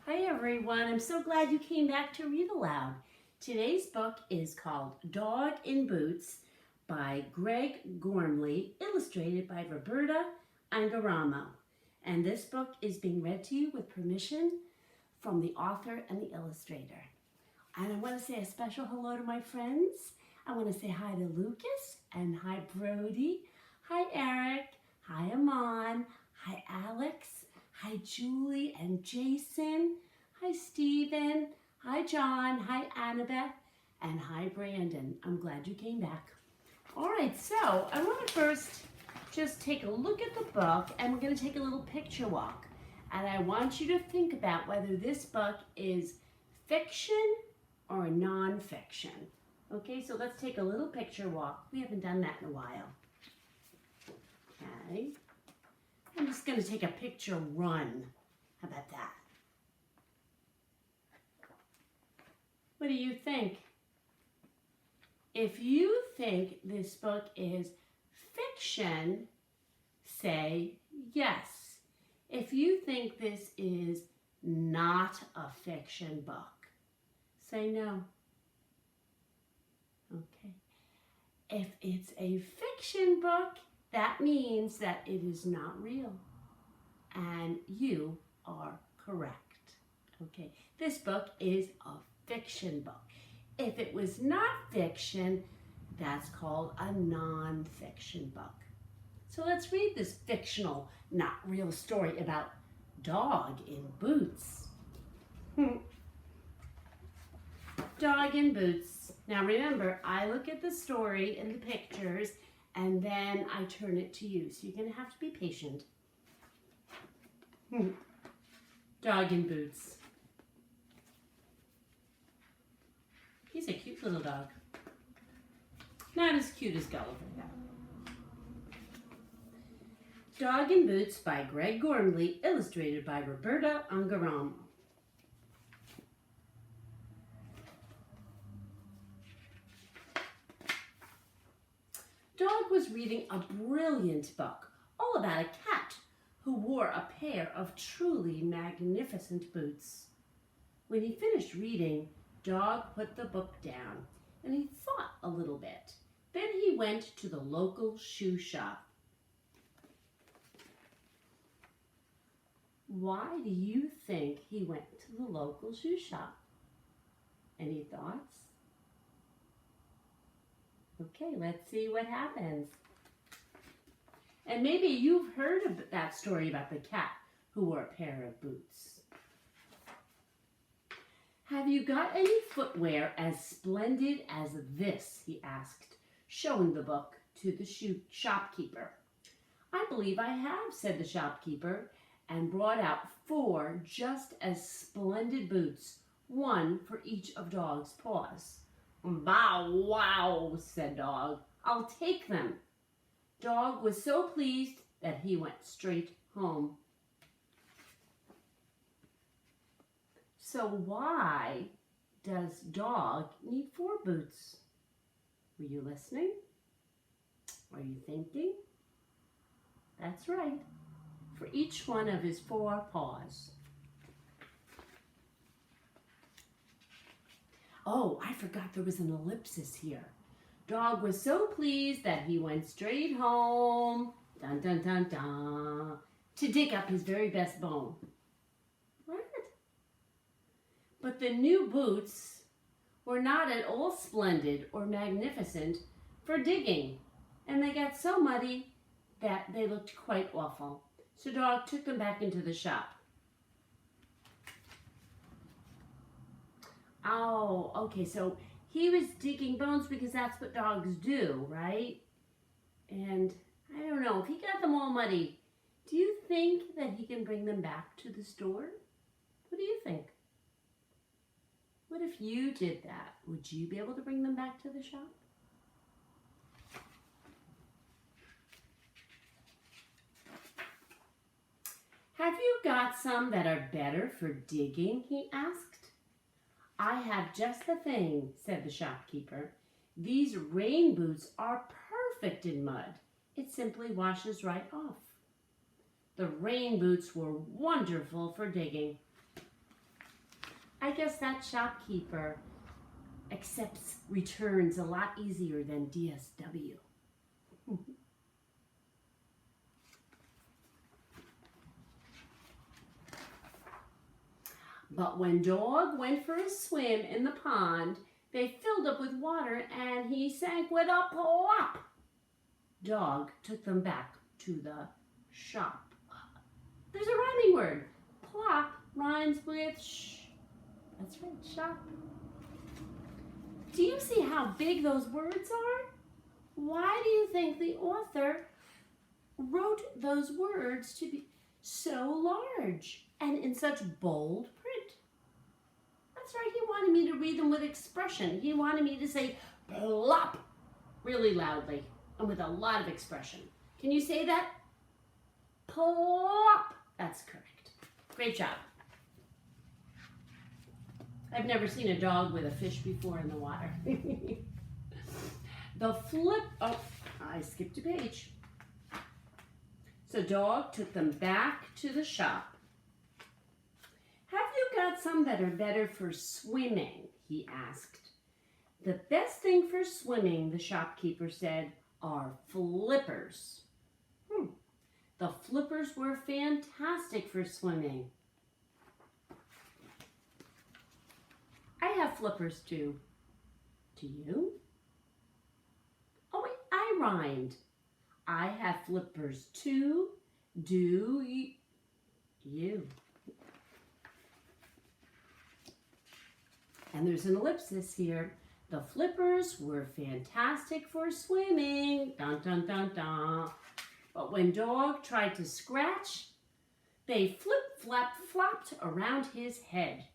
Hi everyone, I'm so glad you came back to read aloud. Today's book is called Dog in Boots by Greg Gormley, illustrated by Roberta Angaramo. And this book is being read to you with permission from the author and the illustrator. And I want to say a special hello to my friends. I want to say hi to Lucas and hi Brody. Hi Eric. Hi Amon. Hi Alex. Hi Julie and Jason. Hi Stephen. Hi John. Hi Annabeth. And hi Brandon. I'm glad you came back. All right, so I want to first just take a look at the book and we're going to take a little picture walk. And I want you to think about whether this book is fiction or non-fiction. Okay, so let's take a little picture walk. We haven't done that in a while. Okay. I'm just going to take a picture run. How about that? What do you think? If you think this book is fiction, say yes. If you think this is not a fiction book, say no. Okay. If it's a fiction book, that means that it is not real. And you are correct. Okay. This book is a fiction book. If it was not fiction, that's called a non-fiction book. So let's read this fictional, not real story about Dog in Boots. Dog in Boots. Now remember, I look at the story and the pictures and then I turn it to you. So you're going to have to be patient. Dog in Boots. He's a cute little dog. Not as cute as Gulliver, though. Dog in Boots by Greg Gormley, illustrated by Roberta Angaramo. Dog was reading a brilliant book, all about a cat who wore a pair of truly magnificent boots. When he finished reading, Dog put the book down and he thought a little bit. Then he went to the local shoe shop. Why do you think he went to the local shoe shop? Any thoughts? Okay, let's see what happens. And maybe you've heard of that story about the cat who wore a pair of boots. Have you got any footwear as splendid as this? He asked, showing the book to the shopkeeper. I believe I have, said the shopkeeper, and brought out 4 just as splendid boots, 1 for each of Dog's paws. Bow wow, said Dog. I'll take them. Dog was so pleased that he went straight home. So why does Dog need 4 boots? Were you listening? Are you thinking? That's right. For each one of his 4 paws. Oh, I forgot there was an ellipsis here. Dog was so pleased that he went straight home, dun dun dun dun, to dig up his very best bone. What? But the new boots were not at all splendid or magnificent for digging, and they got so muddy that they looked quite awful. So Dog took them back into the shop. Oh, okay, so he was digging bones because that's what dogs do, right? And I don't know, if he got them all muddy, do you think that he can bring them back to the store? What do you think? What if you did that? Would you be able to bring them back to the shop? Have you got some that are better for digging? He asked. I have just the thing, said the shopkeeper. These rain boots are perfect in mud. It simply washes right off. The rain boots were wonderful for digging. I guess that shopkeeper accepts returns a lot easier than DSW. But when Dog went for a swim in the pond, they filled up with water and he sank with a plop. Dog took them back to the shop. There's a rhyming word. Plop rhymes with sh. That's right, shop. Do you see how big those words are? Why do you think the author wrote those words to be so large and in such bold print? That's right, he wanted me to read them with expression. He wanted me to say plop really loudly and with a lot of expression. Can you say that? Plop. That's correct. Great job. I've never seen a dog with a fish before in the water. Oh, I skipped a page. So Dog took them back to the shop. Have you got some that are better for swimming? He asked. The best thing for swimming, the shopkeeper said, are flippers. The flippers were fantastic for swimming. I have flippers too. Do you? Oh wait, I rhymed. I have flippers too. Do you? And there's an ellipsis here. The flippers were fantastic for swimming. Dun, dun, dun, dun. But when Dog tried to scratch, they flip-flap-flopped around his head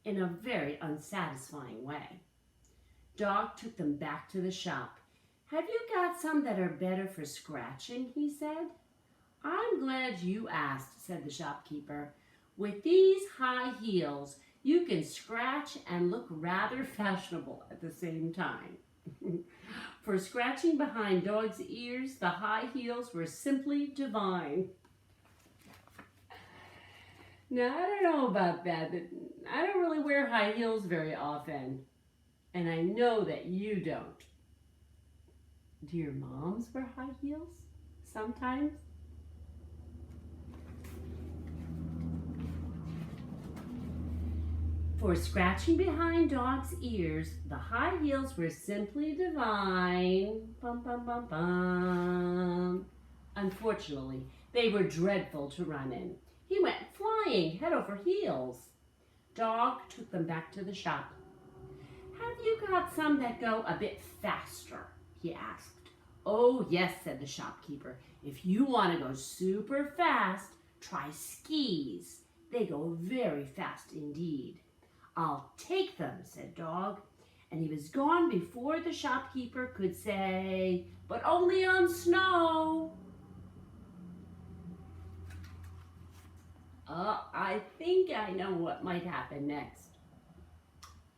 in a very unsatisfying way. Dog took them back to the shop. Have you got some that are better for scratching? He said. I'm glad you asked, said the shopkeeper. With these high heels, you can scratch and look rather fashionable at the same time. For scratching behind Dog's ears, the high heels were simply divine. Now, I don't know about that, but I don't really wear high heels very often. And I know that you don't. Do your moms wear high heels sometimes? For scratching behind Dog's ears, the high heels were simply divine. Bum, bum, bum, bum. Unfortunately, they were dreadful to run in. He went flying head over heels. Dog took them back to the shop. Have you got some that go a bit faster? He asked. Oh, yes, said the shopkeeper. If you want to go super fast, try skis. They go very fast indeed. I'll take them, said Dog. And he was gone before the shopkeeper could say, but only on snow. I think I know what might happen next.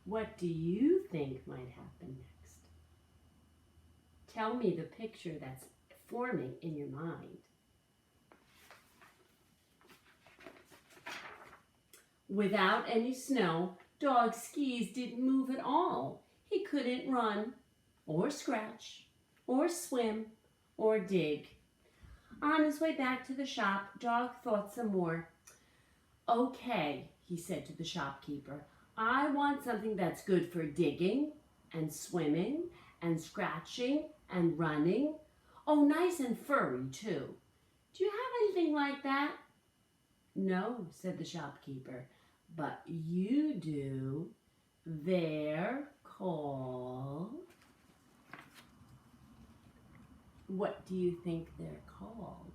What do you think might happen next? Tell me the picture that's forming in your mind. Without any snow, Dog's skis didn't move at all. He couldn't run, or scratch, or swim, or dig. On his way back to the shop, Dog thought some more. Okay, he said to the shopkeeper, I want something that's good for digging and swimming and scratching and running. Oh, nice and furry too. Do you have anything like that? No, said the shopkeeper, but you do. They're called... What do you think they're called?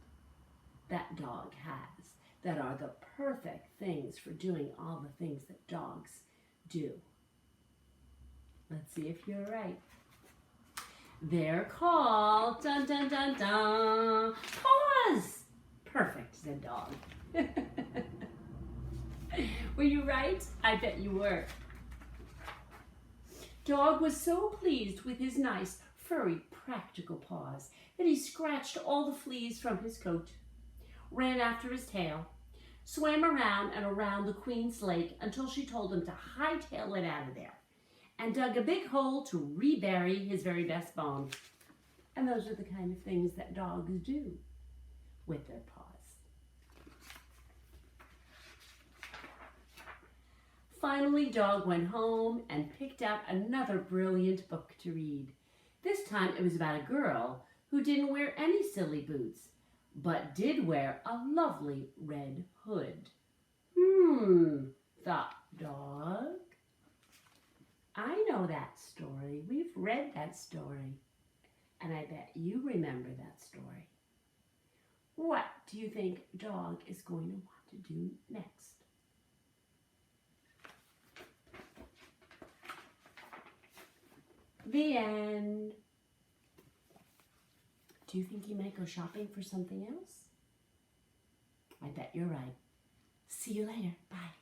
That Dog has, that are the perfect things for doing all the things that dogs do. Let's see if you're right. They're called, dun dun dun dun, paws. Perfect, said Dog. Were you right? I bet you were. Dog was so pleased with his nice, furry, practical paws that he scratched all the fleas from his coat, ran after his tail, swam around and around the Queen's Lake until she told him to hightail it out of there, and dug a big hole to rebury his very best bone. And those are the kind of things that dogs do with their paws. Finally, Dog went home and picked out another brilliant book to read. This time it was about a girl who didn't wear any silly boots, but did wear a lovely red hood. Thought Dog. I know that story. We've read that story. And I bet you remember that story. What do you think Dog is going to want to do next? The end. Do you think he might go shopping for something else? I bet you're right. See you later. Bye.